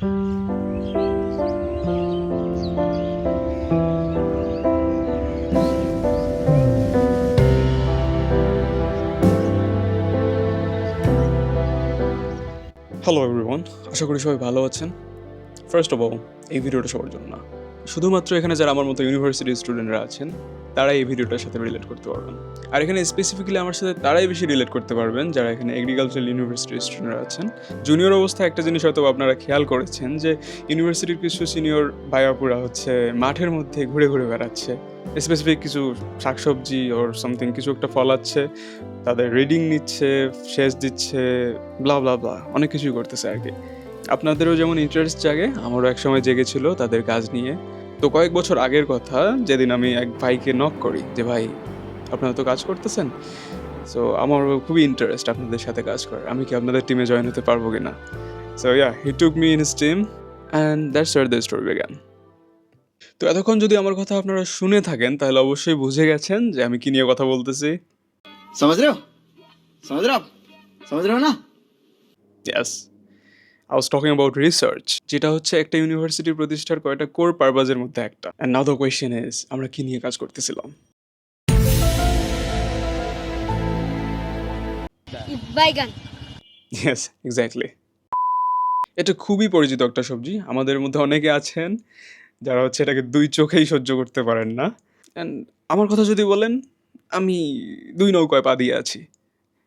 Hello everyone, আশা করি সবাই ভালো আছেন। ফার্স্ট অফ অল, এই ভিডিওটা সবার জন্য না, শুধুমাত্র এখানে যারা আমার মতো ইউনিভার্সিটির স্টুডেন্টরা আছেন তারাই এই ভিডিওটার সাথে রিলেট করতে পারবেন। আর এখানে স্পেসিফিক্যালি আমার সাথে তারাই বেশি রিলেট করতে পারবেন যারা এখানে এগ্রিকালচারাল ইউনিভার্সিটির স্টুডেন্টরা আছেন। জুনিয়র অবস্থায় একটা জিনিস হয়তো আপনারা খেয়াল করেছেন যে ইউনিভার্সিটির কিছু সিনিয়র ভাইয়াপুরা হচ্ছে মাঠের মধ্যে ঘুরে ঘুরে বেড়াচ্ছে, স্পেসিফিক কিছু শাকসবজি ওর সামথিং কিছু একটা ফলাচ্ছে, তাদের রিডিং নিচ্ছে, সেচ দিচ্ছে, ব্লা ব্লা ব্লা, অনেক কিছুই করতেছে আর কি। আপনাদেরও যেমন ইন্টারেস্ট জাগে, আমারও একসময় জেগেছিল তাদের কাজ নিয়ে। তো কয়েক বছর আগের কথা, যেদিন আমি এক ভাইকে নক করি যে ভাই আপনারা তো কাজ করতেছেন, সো আমারও খুবই ইন্টারেস্ট আপনাদের সাথে কাজ করার, আমি কি আপনাদের টিমে জয়েন হতে পারবো কিনা। So yeah, he took me in his team and that's where the story began. তো এতক্ষণ যদি আমার কথা আপনারা শুনে থাকেন তাহলে অবশ্যই বুঝে গেছেন যে আমি কি নিয়ে কথা বলতেছি। समझ रहे हो समझ रहे हो आप समझ रहे हो ना Yes, I was talking about research, যেটা হচ্ছে একটা ইউনিভার্সিটি প্রতিষ্ঠার কয়টা কোর পারপাজের মধ্যে একটা। And now the question is, আমরা কি নিয়ে কাজ করতেছিলাম? বাইগান। Yes, exactly. এটা খুবই পরিচিত একটা সবজি, আমাদের মধ্যে অনেকে আছেন যারা হচ্ছে এটাকে দুই চোখেই সহ্য করতে পারেন না। অ্যান্ড আমার কথা যদি বলেন, আমি দুই নৌকায় পা দিয়ে আছি।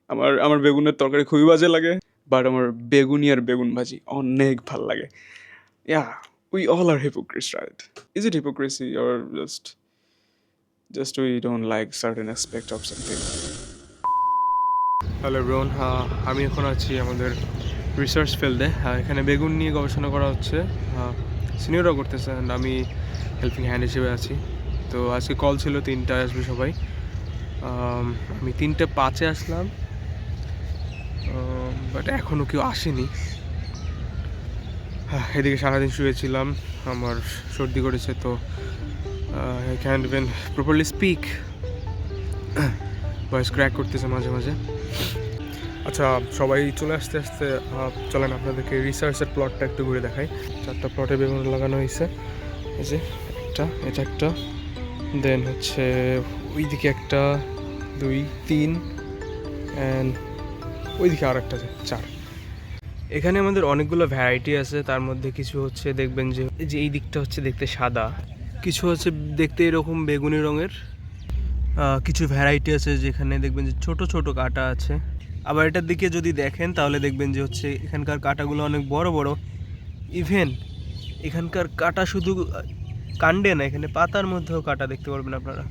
আমার আমার বেগুনের তরকারি খুবই বাজে লাগে, বাট আমার বেগুনি আর বেগুন ভাজি অনেক ভাল লাগে। Yeah, we all are hypocrites, right? Is it hypocrisy or just we don't like certain aspect of something? Hello everyone, আমি এখন আছি আমাদের রিসার্চ ফিল্ডে। এখানে বেগুন নিয়ে গবেষণা করা হচ্ছে, সিনিয়ররা করতেছে অ্যান্ড আমি হেল্পিং হ্যান্ড হিসেবে আছি। তো আজকে কল ছিল 3টায় আসবে সবাই, আমি 3:05 আসলাম, বাট এখনও কেউ আসেনি। এদিকে সারাদিন শুয়েছিলাম, আমার সর্দি করেছে, তো I can't even properly speak, voice crack করতেছে মাঝে মাঝে। আচ্ছা, সবাই চলে আসতে আসতে চলেন আপনাদেরকে রিসার্চের প্লটটা একটু ঘুরে দেখাই। 4টা প্লটে বেগুন লাগানো হয়েছে, এই যে একটা, এটা একটা, দেন হচ্ছে ওইদিকে একটা, 2, 3 অ্যান্ড ওইদিকে আর একটা, 4। এখানে আমাদের অনেকগুলো ভ্যারাইটি আছে, তার মধ্যে কিছু হচ্ছে দেখবেন যে এই দিকটা হচ্ছে দেখতে সাদা, কিছু হচ্ছে দেখতে এরকম বেগুনি রঙের, কিছু ভ্যারাইটি আছে যেখানে দেখবেন যে ছোট ছোট কাঁটা আছে। আবার এটার দিকে যদি দেখেন তাহলে দেখবেন যে হচ্ছে এখানকার কাঁটাগুলো অনেক বড় বড়, ইভেন এখানকার কাঁটা শুধু কাণ্ডে না, এখানে পাতার মধ্যেও কাঁটা দেখতে পারবেন আপনারা।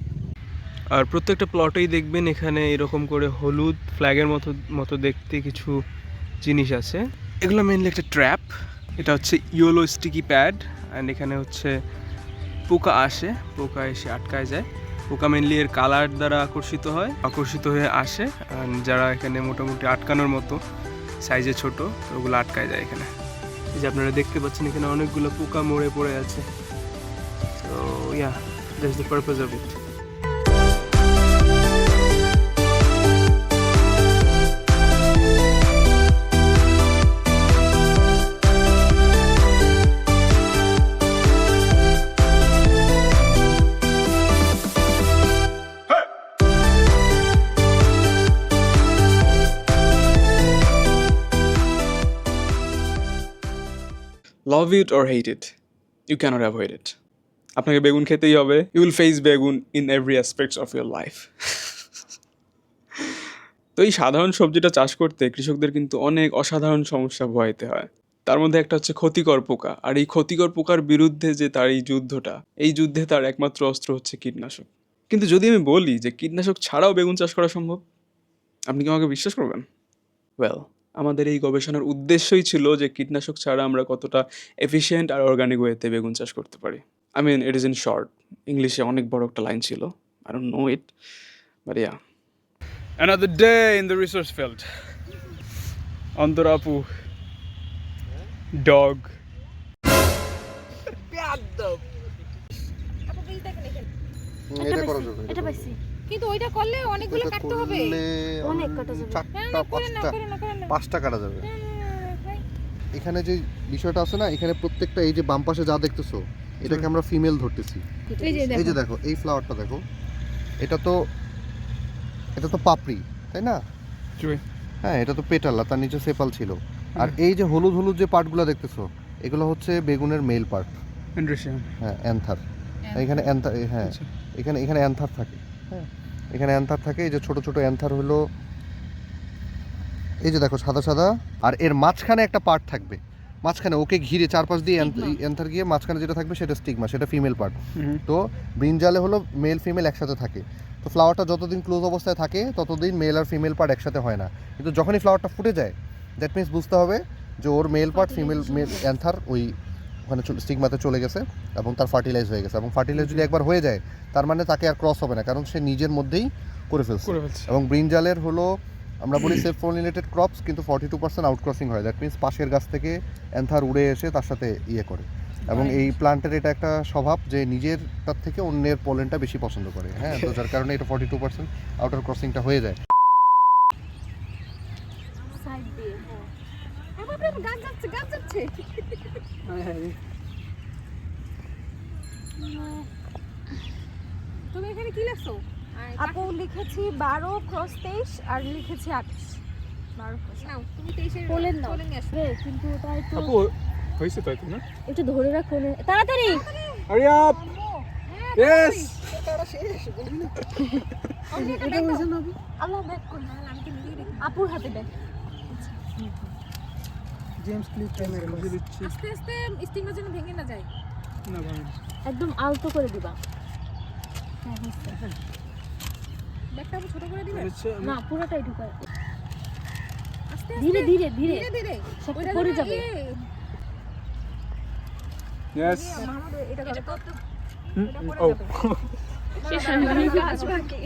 আর প্রত্যেকটা প্লটেই দেখবেন এখানে এরকম করে হলুদ ফ্ল্যাগের মতো দেখতে কিছু জিনিস আছে। এগুলো মেনলি একটা ট্র্যাপ, এটা হচ্ছে ইয়েলো স্টিকি প্যাড, অ্যান্ড এখানে হচ্ছে পোকা আসে, পোকা এসে আটকায় যায়। পোকা মেনলি এর কালার দ্বারা আকর্ষিত হয়ে আসে, যারা এখানে মোটামুটি আটকানোর মতো সাইজে ছোট, তো ওগুলো আটকায় যায় এখানে। এই যে আপনারা দেখতে পাচ্ছেন এখানে অনেকগুলো পোকা মরে পড়ে আছে। তো yeah, that's the purpose of it. Love it or hate it, you cannot avoid it. আপনাকে বেগুন খেতেই হবে। You will face বেগুন in every aspects of your life. তো এই সাধারণ সবজিটা চাষ করতে কৃষকদের কিন্তু অনেক অসাধারণ সমস্যা ভোগাইতে হয়। তার মধ্যে একটা হচ্ছে ক্ষতিকর পোকা, আর এই ক্ষতিকর পোকার বিরুদ্ধে যে তার এই যুদ্ধে তার একমাত্র অস্ত্র হচ্ছে কীটনাশক। কিন্তু যদি আমি বলি যে কীটনাশক ছাড়াও বেগুন চাষ করা সম্ভব, আপনি কি আমাকে বিশ্বাস করবেন? ওয়েল, আমাদের এই গবেষণার উদ্দেশ্যই ছিল যে কীটনাশক ছাড়া আমরা কতটা এফিশিয়েন্ট আর অর্গানিক ওয়েতে বেগুন চাষ করতে পারি। I mean, it is in short. ইংলিশে অনেক বড় একটা লাইন ছিল, I don't know it, but yeah. Another day in the research field. Antar Apu, dog. এটা করো যাবে, এটা পাইছি, কিন্তু ওইটা করলে অনেকগুলো কাটতে হবে, অনেক কাটা যাবে, 4টা 5টা কাটা যাবে। এখানে যে বিষয়টা আছে না, এখানে প্রত্যেকটা এই যে বাম পাশে যা দেখতেছো এটাকে আমরা ফিমেল ধরতেছি। এই যে দেখো এই ফ্লাওয়ারটা দেখো, এটা তো পাপড়ি তাই না? হ্যাঁ, এটা তো পেটাল আর তার নিচে সেপাল ছিল। আর এই যে হলুদ হলুদ যে পার্টগুলো দেখতেছো এগুলো হচ্ছে বেগুনের মেল পার্ট। হ্যাঁ, অ্যান্থার। এখানে হ্যাঁ, এখানে অ্যান্থার থাকে। হ্যাঁ, এখানে অ্যান্থার থাকে। এই যে ছোট ছোট অ্যান্থার হলো এই যে দেখো সাদা সাদা, আর এর মাঝখানে একটা পার্ট থাকবে, মাঝখানে ওকে ঘিরে চারপাশ দিয়ে অ্যান্থার গিয়ে মাঝখানে যেটা থাকবে সেটা স্টিগমা, সেটা ফিমেল পার্ট। তো ব্রিঞ্জালে হলো মেল ফিমেল একসাথে থাকে। তো ফ্লাওয়ারটা যতদিন ক্লোজ অবস্থায় থাকে ততদিন মেল আর ফিমেল পার্ট একসাথে হয় না, কিন্তু যখনই ফ্লাওয়ারটা ফুটে যায় দ্যাট মিনস বুঝতে হবে যে ওর মেল পার্ট মেল অ্যান্থার ওই ওখানে স্টিগমাতে চলে গেছে এবং তার ফার্টিলাইজ হয়ে গেছে। এবং ফার্টিলাইজ যদি একবার হয়ে যায় তার মানে তাকে আর ক্রস হবে না, কারণ সে নিজের মধ্যেই করে ফেলছে। এবং ব্রিঞ্জালের হলো আমরা বলি সেলফ পলিনেটেড ক্রপস, কিন্তু 42% আউটক্রসিং হয়। দ্যাট মিনস পাশের গাছ থেকে অ্যান্থার উড়ে এসে তার সাথে ইয়ে করে। এবং এই প্লান্টের এটা একটা স্বভাব যে নিজেরটার থেকে অন্যের পলেনটা বেশি পছন্দ করে। হ্যাঁ, তো যার কারণে এটা 42% আউটার ক্রসিংটা হয়ে যায়। সাইড দিয়ে গাছ যাচ্ছে তুমি এখানে কি লেখছো? আপু লিখেছি 12 × 23 আর লিখেছি 28। 12 নাও তুমি 23 বলেন না চলে নিয়ে আসো। কিন্তু ওটা একটু আপু হয়েছে তাই তো না? একটু ধরে রাখো না, তাড়াতাড়ি। Hurry up. ইয়েস। আল্লাহ ব্যাক করুন, আমি তো নিজেই দেখি। আপুর হাতে ব্যাক। জেমস ক্লিপ ক্যামেরা বসে দিচ্ছি। আস্তে আস্তে স্টিংটা যেন ভেঙে না যায়। না ভাই, একদম আলতো করে দিবা। হ্যাঁ, ব্যাগটা ছোট করে দিবে। না পুরোটাই ঢুকায়। আস্তে ধীরে ধীরে ধীরে ধীরে ধীরে সব পড়ে যাবে। ইয়েস। মাহমুদ এটা করো তো। ও গাছ বাকি।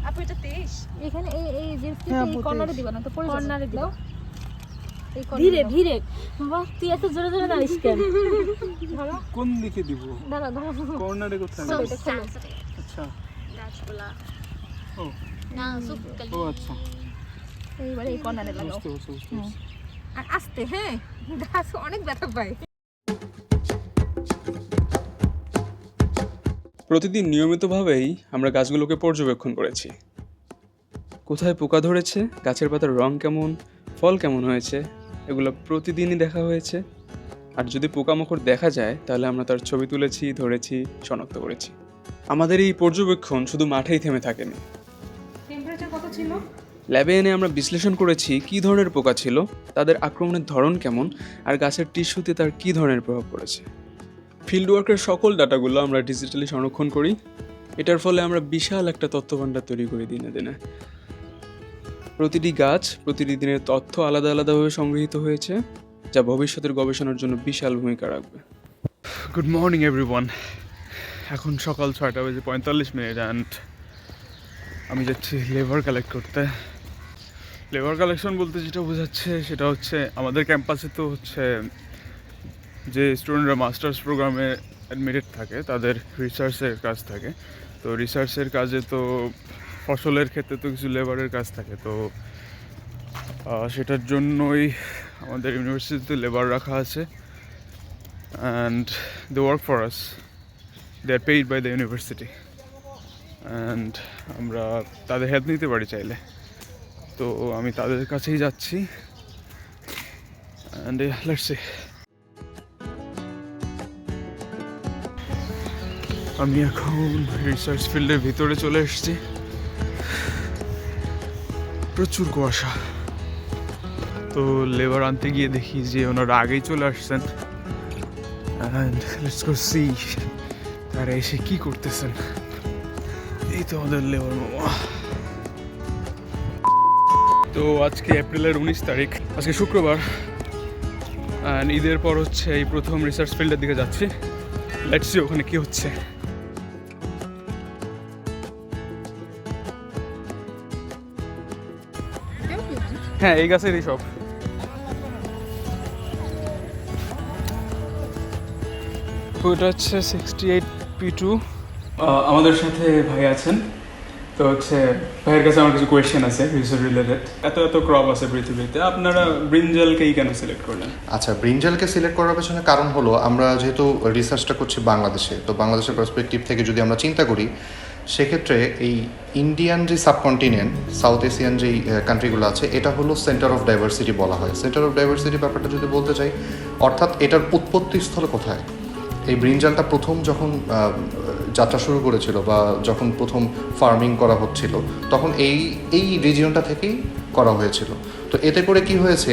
আপু এটা 23 এখানে এই যে হ্যাঁ, এই কর্নারে দিবা না তো পড়ে যাবে। কর্নারে দিও। এই ধীরে ধীরে। বাবা তুই এত জোরে জোরে দাঁড়িস কেন? কোন দিকে দিব? দাঁড়া দাঁড়া। কর্নারে কোথায়? আচ্ছা। গাছগুলা ও না সুপকালি। ও আচ্ছা, এইবারে এই কর্নারে লাগাও। বুঝতে পারছি। আর আস্তে, হ্যাঁ গাছ অনেক ব্যথা পায়। প্রতিদিন নিয়মিতভাবেই আমরা গাছগুলোকে পর্যবেক্ষণ করেছি। কোথায় পোকা ধরেছে, গাছের পাতার রং কেমন, ফল কেমন হয়েছে, এগুলো প্রতিদিনই দেখা হয়েছে। আর যদি পোকামাকড় দেখা যায় তাহলে আমরা তার ছবি তুলেছি, ধরেছি, শনাক্ত করেছি। আমাদের এই পর্যবেক্ষণ শুধু মাঠেই থেমে থাকেনি। টেম্পারেচার কত ছিল? ল্যাবে এনে আমরা বিশ্লেষণ করেছি কী ধরনের পোকা ছিল, তাদের আক্রমণের ধরন কেমন, আর গাছের টিস্যুতে তার কী ধরনের প্রভাব পড়েছে। ফিল্ড ওয়ার্কের সকল ডাটাগুলো আমরা ডিজিটালি সংরক্ষণ করি। এটার ফলে আমরা বিশাল একটা তথ্যভাণ্ডার তৈরি করি দিনে দিনে। প্রতিটি গাছ, প্রতিটি দিনের তথ্য আলাদা আলাদাভাবে সংগৃহীত হয়েছে, যা ভবিষ্যতের গবেষণার জন্য বিশাল ভূমিকা রাখবে। Good morning everyone. এখন সকাল 6:45 অ্যান্ড আমি যাচ্ছি লেবার কালেক্ট করতে। লেবার কালেকশন বলতে যেটা বোঝাচ্ছে সেটা হচ্ছে আমাদের ক্যাম্পাসে তো হচ্ছে যে স্টুডেন্টরা মাস্টার্স প্রোগ্রামে অ্যাডমিটেড থাকে তাদের রিসার্চের কাজ থাকে। তো রিসার্চের কাজে তো ফসলের ক্ষেত্রে তো কিছু লেবারের কাজ থাকে। তো সেটার জন্যই আমাদের ইউনিভার্সিটিতে লেবার রাখা আছে and they work for us, they are paid by the university and আমরা তাদের হেল্প নিতে পারি চাইলে। তো আমি তাদের কাছেই যাচ্ছি অ্যান্ড লেটস সি। আমি এখন রিসার্চ ফিল্ডের ভিতরে চলে এসেছি। প্রচুর কুয়াশা। তো লেবার আনতে গিয়ে দেখি যে ওনারা আগেই চলে আসছেন অ্যান্ড লেটস গো সি তারা এসে কি করতেছেন। এই তো আমাদের লেবার মামা। তো আজকে এপ্রিলের 19 তারিখ, আজকে শুক্রবার অ্যান্ড ঈদের পর হচ্ছে এই প্রথম রিসার্চ ফিল্ডের দিকে যাচ্ছি। লেটস সি ওখানে কি হচ্ছে। হ্যাঁ, এই গাছেরই সব। ওটা হচ্ছে 68P2। আমাদের সাথে ভাই আছেন, তো হচ্ছে ভাইয়ের কাছে আমার কিছু কোয়েশ্চেন আছে রিসার্চ রিলেটেড। এত এত ক্রপ আছে পৃথিবীতে, আপনারা ব্রিঞ্জালকেই কেন সিলেক্ট করলেন? আচ্ছা, ব্রিঞ্জালকে সিলেক্ট করার পেছনে কারণ হলো আমরা যেহেতু রিসার্চটা করছি বাংলাদেশে, তো বাংলাদেশের পার্সপেক্টিভ থেকে যদি আমরা চিন্তা করি, সেক্ষেত্রে এই ইন্ডিয়ান যে সাবকন্টিনেন্ট, সাউথ এশিয়ান যেই কান্ট্রিগুলো আছে, এটা হলো সেন্টার অফ ডাইভার্সিটি বলা হয়। সেন্টার অফ ডাইভার্সিটি ব্যাপারটা যদি বলতে চাই, অর্থাৎ এটার উৎপত্তিস্থল কোথায়। এই ব্রিঞ্জালটা প্রথম যখন যাত্রা শুরু করেছিল বা যখন প্রথম ফার্মিং করা হচ্ছিল, তখন এই রিজিয়নটা থেকেই করা হয়েছিল। তো এতে করে কি হয়েছে,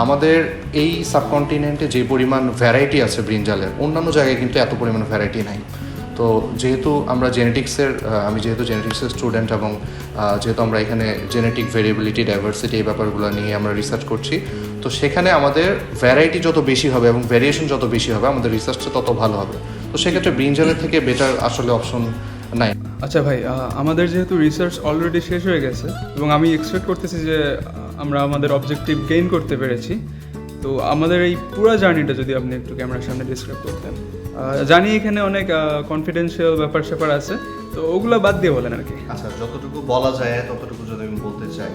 আমাদের এই সাবকন্টিনেন্টে যে পরিমাণ ভ্যারাইটি আছে ব্রিঞ্জালের, অন্যান্য জায়গায় কিন্তু এত পরিমাণ ভ্যারাইটি নাই। তো যেহেতু আমরা আমি যেহেতু জেনেটিক্সের স্টুডেন্ট, এবং যেহেতু আমরা এখানে জেনেটিক ভেরিয়েবিলিটি, ডাইভার্সিটি এই ব্যাপারগুলো নিয়ে আমরা রিসার্চ করছি, তো সেখানে আমাদের ভ্যারাইটি যত বেশি হবে এবং ভ্যারিয়েশন যত বেশি হবে, আমাদের রিসার্চটা তত ভালো হবে। তো সেক্ষেত্রে ব্রিঞ্জালের থেকে বেটার আসলে অপশন নাই। আচ্ছা ভাই, আমাদের যেহেতু রিসার্চ অলরেডি শেষ হয়ে গেছে এবং আমি এক্সপেক্ট করতেছি যে আমরা আমাদের অবজেক্টিভ গেইন করতে পেরেছি, তো আমাদের এই পুরো জার্নিটা যদি আপনি একটু ক্যামেরার সামনে ডিসক্রাইব করতেন। জানি এখানে অনেক কনফিডেন্সিয়াল ব্যাপার স্যাপার আছে, তো ওগুলো বাদ দিয়ে বলেন আর কি। আচ্ছা, যতটুকু বলা যায় ততটুকু যদি আমি বলতে চাই,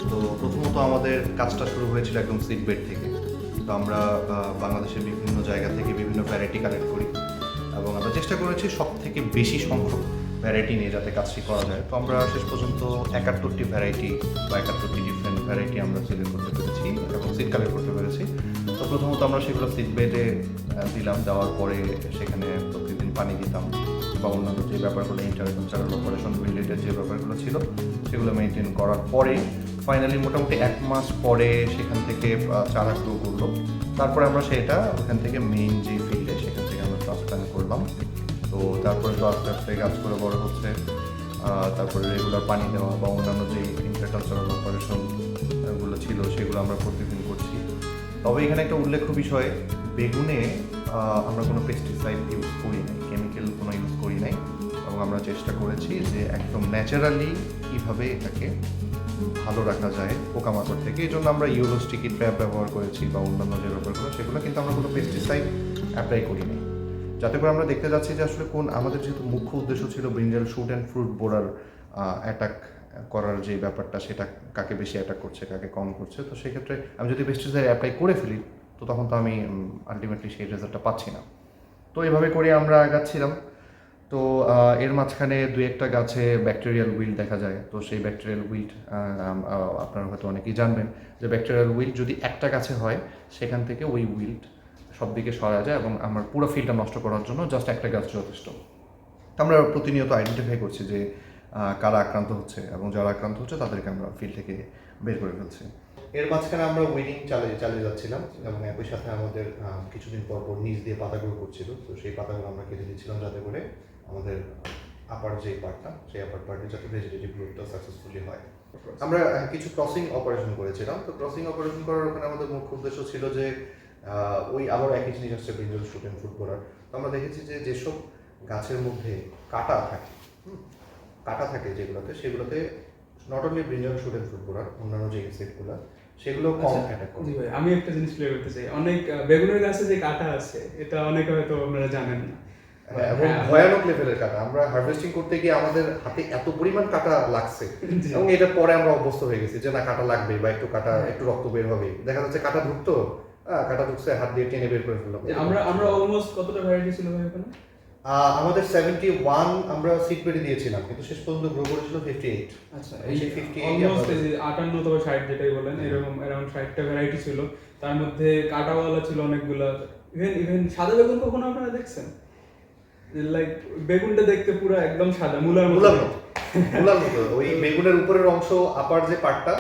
তো প্রথমত আমাদের কাজটা শুরু হয়েছিল একদম সিড বেড থেকে। তো আমরা বাংলাদেশের বিভিন্ন জায়গা থেকে বিভিন্ন ভ্যারাইটি কালেক্ট করি এবং আমরা চেষ্টা করেছি সব থেকে বেশি সংখ্যক ভ্যারাইটি নিয়ে যাতে কাজটি করা যায়। তো আমরা শেষ পর্যন্ত 71টি ভ্যারাইটি বা 71টি ডিফারেন্ট ভ্যারাইটি আমরা সিলেক্ট করতে পেরেছি এবং সিড কালেক্ট করতে পেরেছি। তো প্রথমত আমরা সেগুলো সিড বেডে দিলাম, দেওয়ার পরে সেখানে প্রতিদিন পানি দিতাম বা অন্যান্য যে ব্যাপারগুলো ইন্টারকালচারাল অপারেশন রিলেটেড যে ব্যাপারগুলো ছিল সেগুলো মেনটেন করার পরে ফাইনালি মোটামুটি 1 মাস পরে সেখান থেকে চারা গ্রো করলো। তারপরে আমরা সেটা ওখান থেকে মেইন যে ফিল্ডে সেখান থেকে আমরা ট্রান্সপ্লান্ট করলাম। তো তারপরে তো আস্তে আস্তে গাছগুলো বড় হচ্ছে, তারপরে রেগুলার পানি দেওয়া বা অন্যান্য যে ইন্টারকালচারাল অপারেশনগুলো ছিল সেগুলো আমরা প্রতিদিন করছি। তবে এখানে একটা উল্লেখ্য বিষয়, বেগুনে আমরা কোনো পেস্টিসাইড ইউজ করি নাই, কেমিক্যাল কোনো ইউজ করি নাই, এবং আমরা চেষ্টা করেছি যে একদম ন্যাচারালি কীভাবে এটাকে ভালো রাখা যায় পোকামাকড় থেকে। এই জন্য আমরা ইউরো স্টিকি ট্র্যাপ ব্যবহার করেছি বা অন্যান্য যে ব্যাপারগুলো সেগুলো, কিন্তু আমরা কোনো পেস্টিসাইড অ্যাপ্লাই করি নাই, যাতে করে আমরা দেখতে যাচ্ছি যে আসলে আমাদের যেহেতু মুখ্য উদ্দেশ্য ছিল brinjal shoot and fruit বোরার attack করার যে ব্যাপারটা, সেটা কাকে বেশি অ্যাটাক করছে কাকে কম করছে। তো সেক্ষেত্রে আমি যদি পেস্টিসাইড অ্যাপ্লাই করে ফেলি, তো তখন তো আমি আলটিমেটলি সেই রেজাল্টটা পাচ্ছি না। তো এইভাবে করে আমরা আগাচ্ছিলাম। তো এর মাঝখানে 2-1টা গাছে ব্যাকটেরিয়াল উইল্ট দেখা যায়। তো সেই ব্যাকটেরিয়াল উইল্ট আপনারা হয়তো অনেকেই জানবেন যে ব্যাকটেরিয়াল উইল্ট যদি একটা গাছে হয়, সেখান থেকে ওই উইল্ট সব দিকে সরা যায় এবং আমার পুরো ফিল্ডটা নষ্ট করার জন্য জাস্ট একটা গাছ যথেষ্ট। আমরা প্রতিনিয়ত আইডেন্টিফাই করছি যে কারা আক্রান্ত হচ্ছে, এবং যারা আক্রান্ত হচ্ছে তাদেরকে আমরা ফিল্ড থেকে বের করে ফেলছি। এর মাঝখানে আমরা উইডিং চালিয়ে যাচ্ছিলাম এবং একই সাথে আমাদের কিছুদিন পর নিচ দিয়ে পাতাগুলো করছিল। তো সেই পাতাগুলো আমরা কেটে দিচ্ছিলাম যাতে করে আমাদের আপার যে পার্টটা, সেই আপার পার্টে যাতে ভেজিটেটিভ গ্রোথটা সাকসেসফুলি হয়। আমরা কিছু ক্রসিং অপারেশন করেছিলাম। তো ক্রসিং অপারেশন করার ওখানে আমাদের মুখ্য উদ্দেশ্য ছিল যে ওই আবার একই জিনিস আসছে ব্রিঞ্জাল শুট অ্যান্ড ফ্রুট বোরার। তো আমরা দেখেছি যে যেসব গাছের মধ্যে কাটা থাকে যেগুলোতে, সেগুলোতে not only brinjal shoot and fruit borer, অন্যান্য যে ইনসেক্টগুলো সেগুলো কম অ্যাটাক করে। ভাই, আমি একটা জিনিস ক্লিয়ার করতে চাই, অনেক বেগুনের গাছে যে কাটা আছে এটা অনেকে হয়তো আপনারা জানেন না, এবং ভয়ানক লেভেলের কাটা। আমরা হারভেস্টিং করতে গিয়ে আমাদের হাতে এত পরিমাণ কাটা লাগছে এবং এটা পরে আমরা অভ্যস্ত হয়ে গেছি যে না, কাটা লাগবে বা একটু রক্ত বের হবে। দেখা যাচ্ছে কাটা ঢুকছে, হাত দিয়ে টেনে বের করে ফেললাম। আমরা অলমোস্ট কতটা ভ্যারাইটি ছিল ভাই ওখানে? আমাদের 71 আমরা সিড বেডে দিয়েছিলাম, কিন্তু শেষ পর্যন্ত গ্রো করেছিল 58। আচ্ছা, এই 58 অলমোস্ট 58 অথবা 60 যেটাই বলেন, এরকম अराउंड 60টা ভ্যারাইটি ছিল। তার মধ্যে কাটাওয়ালা ছিল অনেকগুলা। ইভেন সাদা বেগুন কখনো আপনারা দেখছেন? লাইক বেগুনটা দেখতে পুরো একদম সাদা, মুলার মতো। ওই বেগুনের উপরের অংশ, আপার যে পার্টটা,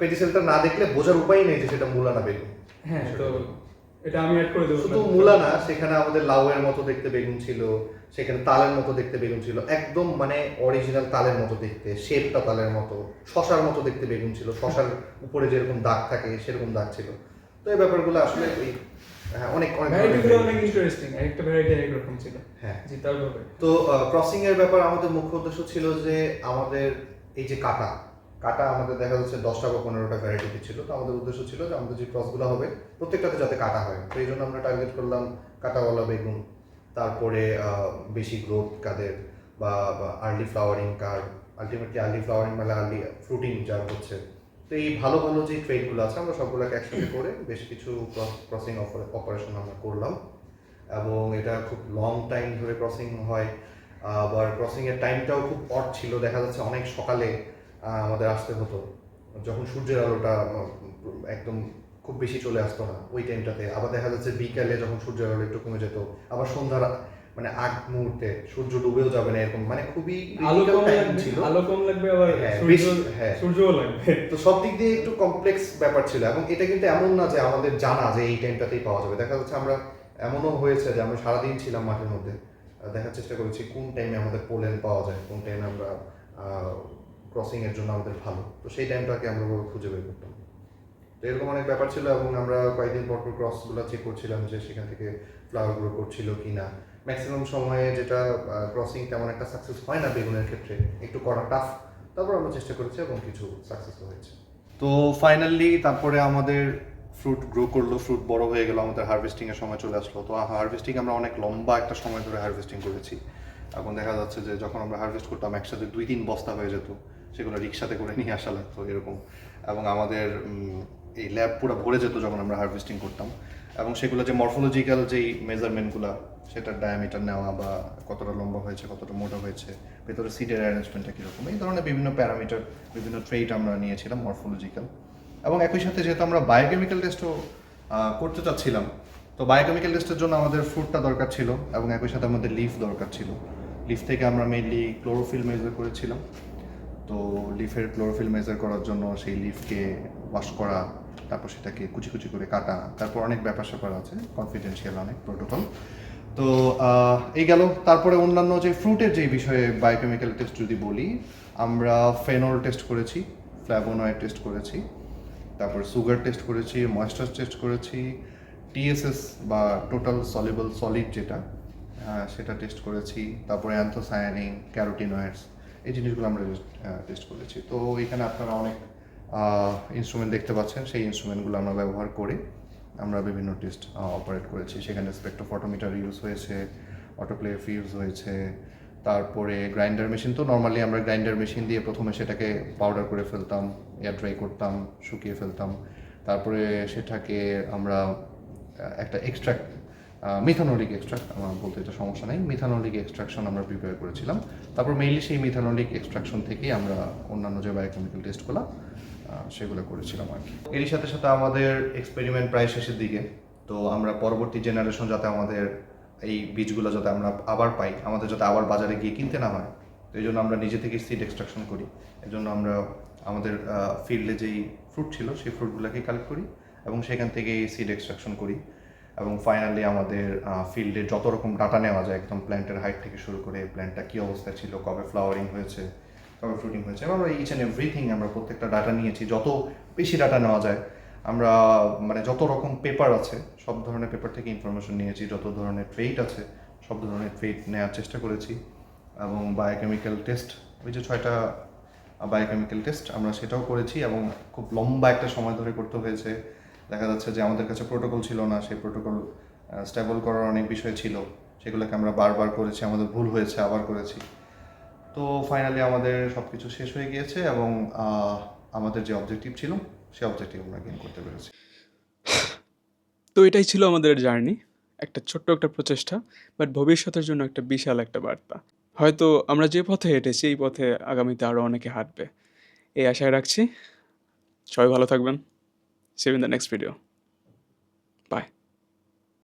পেডিসেলটা না দেখলে বোঝার উপায় নেই যে সেটা মূলা না বেগুন। হ্যাঁ, তো এটা আমি অ্যাড করে দেবো। শুধু মূলা না, সেখানে আমাদের লাউয়ের মতো দেখতে বেগুন ছিল, সেখানে তালের মতো দেখতে বেগুন ছিল, একদম মানে অরিজিনাল তালের মতো দেখতে, শেপটা তালের মতো, শশার মতো দেখতে বেগুন ছিল, শশার উপরে যেরকম দাগ থাকে সেরকম দাগ ছিল। তো এই ব্যাপারগুলো আসলে ওই অনেক ইন্টারেস্টিং, একটা ভ্যারাইটি এক রকম ছিল। হ্যাঁ, জি, তারপরে তো ক্রসিং এর ব্যাপার আমাদের মুখ্য উদ্দেশ্য ছিল যে আমাদের এই যে কাটা আমাদের দেখা যাচ্ছে 10টা বা 15টা ভ্যারাইটি ছিল। তো আমাদের উদ্দেশ্য ছিল যে আমাদের যে ক্রসগুলো হবে প্রত্যেকটাতে যাতে কাটা হয়। তো এই জন্য আমরা টার্গেট করলাম কাটাওয়ালা বেগুন, তারপরে বেশি গ্রোথ কাদের বা আর্লি ফ্লাওয়ারিং কার, আলটিমেটলি আর্লি ফ্লাওয়ারিং মানে আর্লি ফ্রুটিং যা হচ্ছে। তো এই ভালো ভালো যে ট্রেডগুলো আছে আমরা সবগুলোকে একসাথে করে বেশ কিছু ক্রসিং অপারেশন আমরা করলাম, এবং এটা খুব লং টাইম ধরে ক্রসিং হয়। আবার ক্রসিংয়ের টাইমটাও খুব অড ছিল, দেখা যাচ্ছে অনেক সকালে আমাদের আসতে হতো, যখন সূর্যের আলোটা একদম খুব বেশি চলে আসতো না ওই টাইমটাতে। আবার দেখা যাচ্ছে বিকালে যখন সূর্যের আলো একটু কমে যেত, আবার সন্ধ্যার মানে আগ মুহূর্তে সূর্য ডুবেও যাবে না এরকম, মানে খুবই ছিল। আলো কম লাগবে আবার সূর্যও লাগবে, তো সব দিক দিয়ে একটু কমপ্লেক্স ব্যাপার ছিল। এবং এটা কিন্তু এমন না যে আমাদের জানা যে এই টাইমটাতেই পাওয়া যাবে। দেখা যাচ্ছে আমরা এমনও হয়েছে যে আমরা সারাদিন ছিলাম মাঠের মধ্যে, দেখার চেষ্টা করেছি কোন টাইমে আমাদের পোলেন পাওয়া যায়, কোন টাইমে আমরা ক্রসিং এর জন্য আমাদের ভালো, তো সেই টাইমটাকে আমরা খুঁজে বের করতাম। তো এরকম অনেক ব্যাপার ছিল, এবং আমরা কয়েকদিন পর ক্রসগুলো চেক করছিলাম যে সেখান থেকে ফ্লাওয়ার গ্রো করছিল কি না। ম্যাক্সিমাম সময়ে যেটা ক্রসিং তেমন একটা সাকসেস হয় না বেগুনের ক্ষেত্রে, একটু করা টাফ, তারপর আমরা চেষ্টা করেছি এবং কিছু সাকসেসও হয়েছে। তো ফাইনালি তারপরে আমাদের ফ্রুট গ্রো করলো, ফ্রুট বড় হয়ে গেল, আমাদের হারভেস্টিংয়ের সময় চলে আসলো। তো হারভেস্টিং আমরা অনেক লম্বা একটা সময় ধরে হারভেস্টিং করেছি। এখন দেখা যাচ্ছে যে যখন আমরা হারভেস্ট করতাম একসাথে 2-3 বস্তা হয়ে যেত, সেগুলো রিক্সাতে করে নিয়ে আসা লাগতো এরকম। এবং আমাদের এই ল্যাব পুরো ভরে যেত যখন আমরা হারভেস্টিং করতাম। এবং সেগুলো যে মরফোলজিক্যাল যেই মেজারমেন্টগুলো, সেটার ডায়ামিটার নেওয়া বা কতটা লম্বা হয়েছে, কতটা মোটা হয়েছে, ভেতরে সিডের অ্যারেঞ্জমেন্টটা কীরকম, এই ধরনের বিভিন্ন প্যারামিটার, বিভিন্ন ট্রেট আমরা নিয়েছিলাম মরফোলজিক্যাল। এবং একই সাথে যেহেতু আমরা বায়োকেমিক্যাল টেস্টও করতে চাচ্ছিলাম, তো বায়োকেমিক্যাল টেস্টের জন্য আমাদের ফ্রুটটা দরকার ছিল, এবং একই সাথে আমাদের লিফ দরকার ছিল। লিফ থেকে আমরা মেইনলি ক্লোরোফিল মেজার করেছিলাম। তো লিফের ক্লোরোফিল মেজার করার জন্য সেই লিফকে ওয়াশ করা, তারপর সেটাকে কুচি কুচি করে কাটা, তারপর অনেক ব্যাপার স্যাপার আছে, কনফিডেন্সিয়াল অনেক প্রোটোকল। তো এই গেল। তারপরে অন্যান্য যে ফ্রুটের যে বিষয়ে বায়োকেমিক্যাল টেস্ট যদি বলি, আমরা ফেনল টেস্ট করেছি, ফ্ল্যাভোনয়েড টেস্ট করেছি, তারপর সুগার টেস্ট করেছি, ময়েশ্চার টেস্ট করেছি, টিএসএস বা টোটাল সলিবল সলিড যেটা, সেটা টেস্ট করেছি, তারপরে অ্যান্থোসায়ানিন, ক্যারোটিনয়েডস, এই জিনিসগুলো আমরা টেস্ট করেছি। তো এখানে আপনারা অনেক ইনস্ট্রুমেন্ট দেখতে পাচ্ছেন, সেই ইনস্ট্রুমেন্টগুলো আমরা ব্যবহার করে আমরা বিভিন্ন টেস্ট অপারেট করেছি। সেখানে স্পেকট্রোফটোমিটার ইউজ হয়েছে, অটোক্লেভ ইউজ হয়েছে, তারপরে গ্রাইন্ডার মেশিন। তো নর্মালি আমরা গ্রাইন্ডার মেশিন দিয়ে প্রথমে সেটাকে পাউডার করে ফেলতাম, এয়ার ড্রাই করতাম, শুকিয়ে ফেলতাম, তারপরে সেটাকে আমরা একটা এক্সট্রাক্ট, মিথানোলিক এক্সট্রাক্ট, আমার বলতে এটা সমস্যা নেই, মিথানোলিক এক্সট্রাকশন আমরা প্রিপেয়ার করেছিলাম। তারপর মেইনলি সেই মিথানোলিক এক্সট্রাকশন থেকেই আমরা অন্যান্য যে বায়োকেমিক্যাল টেস্টগুলো সেগুলো করেছিলাম আর কি। এরই সাথে সাথে আমাদের এক্সপেরিমেন্ট প্রায় শেষের দিকে। তো আমরা পরবর্তী জেনারেশন যাতে আমাদের এই বীজগুলো যাতে আমরা আবার পাই, আমাদের যাতে আবার বাজারে গিয়ে কিনতে না হয়, তো এই জন্য আমরা নিজে থেকে সিড এক্সট্রাকশন করি। এই জন্য আমরা আমাদের ফিল্ডে যেই ফ্রুট ছিল সেই ফ্রুটগুলোকে কালেক্ট করি এবং সেখান থেকে সিড এক্সট্রাকশন করি। এবং ফাইনালি আমাদের ফিল্ডে যত রকম ডাটা নেওয়া যায়, একদম প্ল্যান্টের হাইট থেকে শুরু করে প্ল্যান্টটা কী অবস্থায় ছিল, কবে ফ্লাওয়ারিং হয়েছে, কবে ফ্রুটিং হয়েছে, এবং আমরা ইচ অ্যান্ড এভরিথিং আমরা প্রত্যেকটা ডাটা নিয়েছি। যত বেশি ডাটা নেওয়া যায়, আমরা মানে যত রকম পেপার আছে সব ধরনের পেপার থেকে ইনফরমেশন নিয়েছি, যত ধরনের ট্রেট আছে সব ধরনের ট্রেট নেওয়ার চেষ্টা করেছি। এবং বায়োকেমিক্যাল টেস্ট, ওই যে 6টা বায়োকেমিক্যাল টেস্ট আমরা সেটাও করেছি, এবং খুব লম্বা একটা সময় ধরে করতে হয়েছে। দেখা যাচ্ছে যে আমাদের কাছে প্রোটোকল ছিল না, সেই প্রোটোকল স্টেবল করার অনেক বিষয় ছিল, সেগুলোকে আমরা বারবার করেছি, আমাদের ভুল হয়েছে, আবার করেছি। তো ফাইনালি আমাদের সব কিছু শেষ হয়ে গিয়েছে, এবং আমাদের যে অবজেক্টিভ ছিল সেই অবজেক্টিভ আমরা গেইন করতে পেরেছি। তো এটাই ছিল আমাদের জার্নি, একটা ছোট্ট একটা প্রচেষ্টা, বাট ভবিষ্যতের জন্য একটা বিশাল একটা বার্তা। হয়তো আমরা যে পথে হেঁটেছি এই পথে আগামীতে আরও অনেকে হাঁটবে, এই আশায় রাখছি। সবাই ভালো থাকবেন। See you in the next video.